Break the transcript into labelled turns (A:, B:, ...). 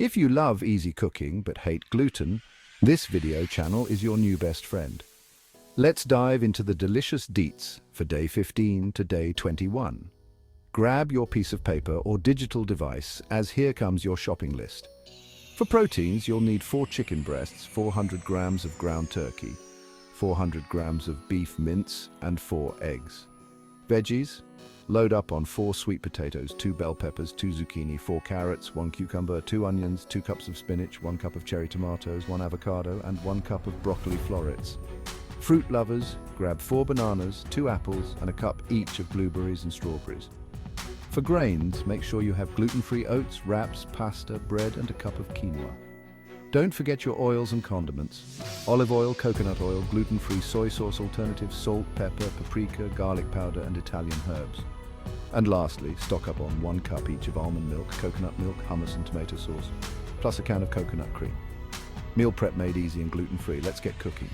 A: If you love easy cooking but hate gluten, this video channel is your new best friend. Let's dive into the delicious deets for day 15 to day 21. Grab your piece of paper or digital device, as here comes your shopping list. For proteins, you'll need 4 chicken breasts, 400 grams of ground turkey, 400 grams of beef mince, and 4 eggs. Veggies, load up on 4 sweet potatoes, 2 bell peppers, 2 zucchini, 4 carrots, 1 cucumber, 2 onions, 2 cups of spinach, 1 cup of cherry tomatoes, 1 avocado, and 1 cup of broccoli florets. Fruit lovers, grab 4 bananas, 2 apples, and a cup each of blueberries and strawberries. For grains, make sure you have gluten-free oats, wraps, pasta, bread, and a cup of quinoa. Don't forget your oils and condiments. Olive oil, coconut oil, gluten-free soy sauce alternatives, salt, pepper, paprika, garlic powder, and Italian herbs. And lastly, stock up on 1 cup each of almond milk, coconut milk, hummus, and tomato sauce, plus a can of coconut cream. Meal prep made easy and gluten-free. Let's get cooking.